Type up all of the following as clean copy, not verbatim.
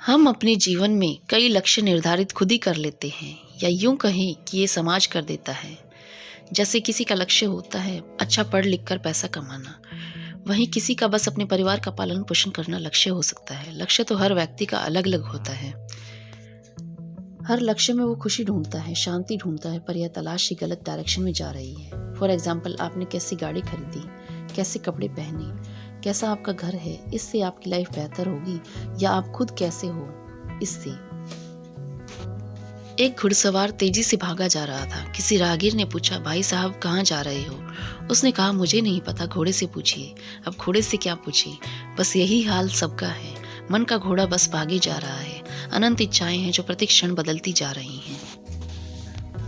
हम अपने जीवन में कई लक्ष्य निर्धारित खुद ही कर लेते हैं या यूं कहें कि ये समाज कर देता है। जैसे किसी का लक्ष्य होता है अच्छा पढ़ लिख कर पैसा कमाना, वहीं किसी का बस अपने परिवार का पालन पोषण करना लक्ष्य हो सकता है। लक्ष्य तो हर व्यक्ति का अलग अलग होता है। हर लक्ष्य में वो खुशी ढूंढता है, शांति ढूंढता है, पर यह तलाश ही गलत डायरेक्शन में जा रही है। फॉर एग्जाम्पल, आपने कैसी गाड़ी खरीदी, कैसे कपड़े पहने, कैसा आपका घर है, इससे आपकी लाइफ बेहतर होगी या आप खुद कैसे हो इससे। एक घुड़सवार तेजी से भागा जा रहा था। किसी राहगीर ने पूछा, भाई साहब कहाँ जा रहे हो? उसने कहा, मुझे नहीं पता, घोड़े से पूछिए। अब घोड़े से क्या पूछिए, बस यही हाल सबका है। मन का घोड़ा बस भागे जा रहा है। अनंत इच्छाएं हैं जो प्रति क्षण बदलती जा रही हैं।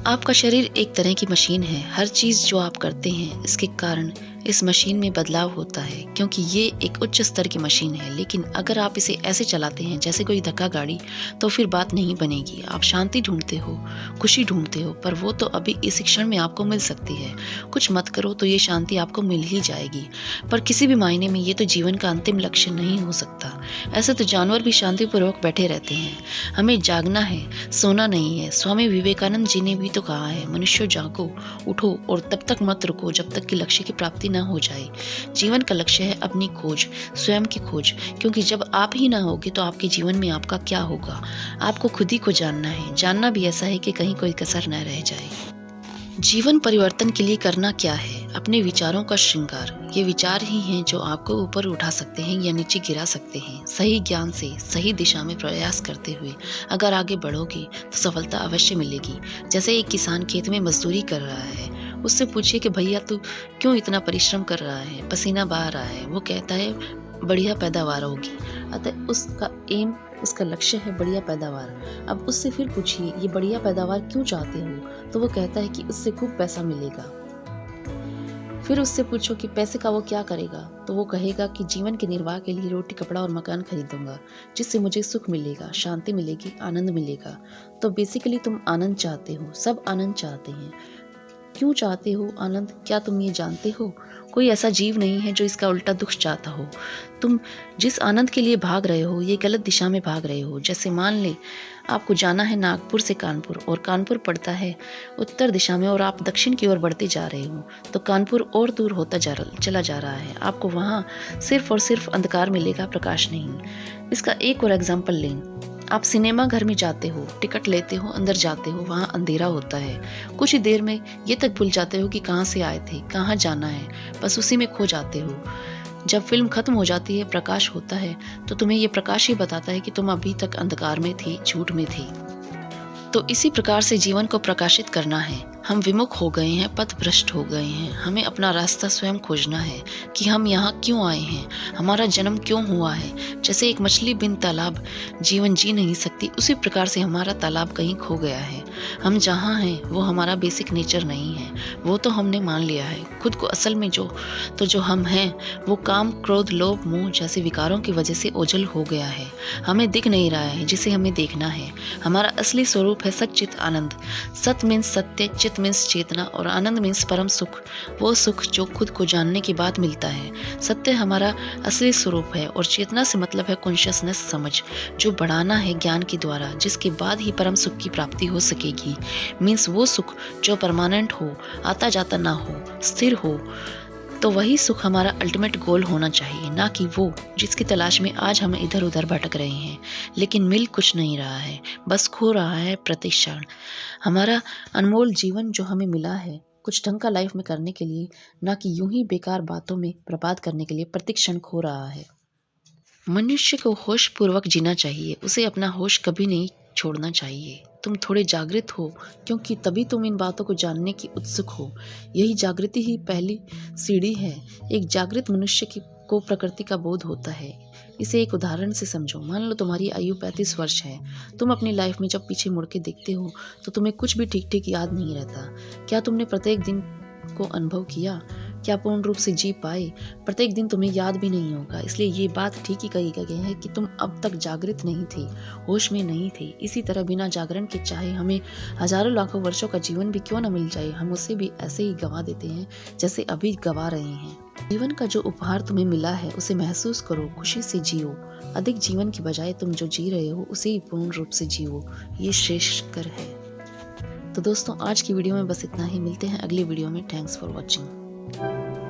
आपका शरीर एक तरह की मशीन है। हर चीज जो आप करते हैं इसके कारण इस मशीन में बदलाव होता है, क्योंकि ये एक उच्च स्तर की मशीन है। लेकिन अगर आप इसे ऐसे चलाते हैं जैसे कोई धक्का गाड़ी, तो फिर बात नहीं बनेगी। आप शांति ढूंढते हो, खुशी ढूंढते हो, पर वो तो अभी इस क्षण में आपको मिल सकती है। कुछ मत करो तो ये शांति आपको मिल ही जाएगी, पर किसी भी मायने में ये तो जीवन का अंतिम लक्ष्य नहीं हो सकता। ऐसे तो जानवर भी शांतिपूर्वक बैठे रहते हैं। हमें जागना है, सोना नहीं है। स्वामी विवेकानंद जी ने भी तो कहा है, मनुष्य जागो, उठो और तब तक मत रुको जब तक कि लक्ष्य की प्राप्ति न हो जाए। जीवन का लक्ष्य है अपनी खोज, स्वयं की खोज, क्योंकि जब आप ही ना होगे तो आपके जीवन में आपका क्या होगा। आपको खुद ही को जानना है, जानना भी ऐसा है कि कहीं कोई कसर न रह जाए। जीवन परिवर्तन के लिए करना क्या है? अपने विचारों का श्रृंगार। ये विचार ही हैं जो आपको ऊपर उठा सकते हैं या नीचे गिरा सकते हैं। सही ज्ञान से सही दिशा में प्रयास करते हुए अगर आगे बढ़ोगे तो सफलता अवश्य मिलेगी। जैसे एक किसान खेत में मजदूरी कर रहा है, उससे पूछिए कि भैया तू क्यों इतना परिश्रम कर रहा है, पसीना बहा रहा है? वो कहता है बढ़िया पैदावार होगी। अतः उसका एम, उसका लक्ष्य है बढ़िया पैदावार। अब उससे फिर पूछिए ये बढ़िया पैदावार क्यों चाहते हो, तो वो कहता है कि उससे खूब पैसा मिलेगा। फिर उससे पूछो कि पैसे का वो क्या करेगा, तो वो कहेगा कि जीवन के निर्वाह के लिए रोटी कपड़ा और मकान खरीदूंगा, जिससे मुझे सुख मिलेगा, शांति मिलेगी, आनंद मिलेगा। तो बेसिकली तुम आनंद चाहते हो, सब आनंद चाहते हैं। क्यों चाहते हो आनंद, क्या तुम ये जानते हो? कोई ऐसा जीव नहीं है जो इसका उल्टा दुख चाहता हो। तुम जिस आनंद के लिए भाग रहे हो ये गलत दिशा में भाग रहे हो। जैसे मान ले आपको जाना है नागपुर से कानपुर, और कानपुर पड़ता है उत्तर दिशा में और आप दक्षिण की ओर बढ़ते जा रहे हो, तो कानपुर और दूर होता चला जा रहा है। आपको वहाँ सिर्फ और सिर्फ अंधकार मिलेगा, प्रकाश नहीं। इसका एक और एग्जाम्पल लें। आप सिनेमा घर में जाते हो, टिकट लेते हो, अंदर जाते हो, वहाँ अंधेरा होता है। कुछ ही देर में ये तक भूल जाते हो कि कहाँ से आए थे, कहाँ जाना है, बस उसी में खो जाते हो। जब फिल्म खत्म हो जाती है, प्रकाश होता है, तो तुम्हें ये प्रकाश ही बताता है कि तुम अभी तक अंधकार में थे, झूठ में थे। तो इसी प्रकार से जीवन को प्रकाशित करना है। हम विमुख हो गए हैं, पथ भ्रष्ट हो गए हैं। हमें अपना रास्ता स्वयं खोजना है कि हम यहाँ क्यों आए हैं, हमारा जन्म क्यों हुआ है। जैसे एक मछली बिन तालाब जीवन जी नहीं सकती, उसी प्रकार से हमारा तालाब कहीं खो गया है। हम जहाँ हैं वो हमारा बेसिक नेचर नहीं है, वो तो हमने मान लिया है। खुद को असल में जो हम हैं वो काम, क्रोध, लोभ, मोह जैसे विकारों की वजह से ओझल हो गया है। हमें दिख नहीं रहा है जिसे हमें देखना है। हमारा असली स्वरूप है सच्चित आनंद। सत मीन्स सत्य, चित मीन्स चेतना और आनंद मीन्स परम सुख, वो सुख जो खुद को जानने के बाद मिलता है। सत्य हमारा असली स्वरूप है और चेतना से मतलब है कॉन्शियसनेस, समझ, जो बढ़ाना है ज्ञान के द्वारा, जिसके बाद ही परम सुख की प्राप्ति हो सकेगी। मीन्स वो सुख जो परमानेंट हो, आता जाता ना हो, स्थिर हो। तो वही सुख हमारा अल्टीमेट गोल होना चाहिए, ना कि वो जिसकी तलाश में आज हम इधर उधर भटक रहे हैं, लेकिन मिल कुछ नहीं रहा है, बस खो रहा है प्रति क्षण। हमारा अनमोल जीवन जो हमें मिला है कुछ ढंग का लाइफ में करने के लिए, ना कि यूं ही बेकार बातों में बर्बाद करने के लिए, प्रति क्षण खो रहा है। मनुष्य को होश पूर्वक जीना चाहिए, उसे अपना होश कभी नहीं छोड़ना चाहिए। तुम थोड़े जागृत हो, क्योंकि तभी तुम इन बातों को जानने की उत्सुक हो। यही जागृति ही पहली सीढ़ी है। एक जागृत मनुष्य को प्रकृति का बोध होता है। इसे एक उदाहरण से समझो। मान लो तुम्हारी आयु 35 वर्ष है। तुम अपनी लाइफ में जब पीछे मुड़ के देखते हो तो तुम्हें कुछ भी ठीक ठीक याद नहीं रहता। क्या तुमने प्रत्येक दिन को अनुभव किया? क्या पूर्ण रूप से जी पाए? प्रत्येक दिन तुम्हें याद भी नहीं होगा, इसलिए ये बात ठीक ही कही गई है कि तुम अब तक जागृत नहीं थे, होश में नहीं थे। इसी तरह बिना जागरण के चाहे हमें हजारों लाखों वर्षों का जीवन भी क्यों न मिल जाए, हम उसे भी ऐसे ही गंवा देते हैं जैसे अभी गंवा रहे हैं। जीवन का जो उपहार तुम्हें मिला है उसे महसूस करो, खुशी से जियो। अधिक जीवन की बजाय तुम जो जी रहे हो उसे ही पूर्ण रूप से जियो, ये श्रेष्ठकर है। तो दोस्तों, आज की वीडियो में बस इतना ही। मिलते हैं अगली वीडियो में। Thanks for watching.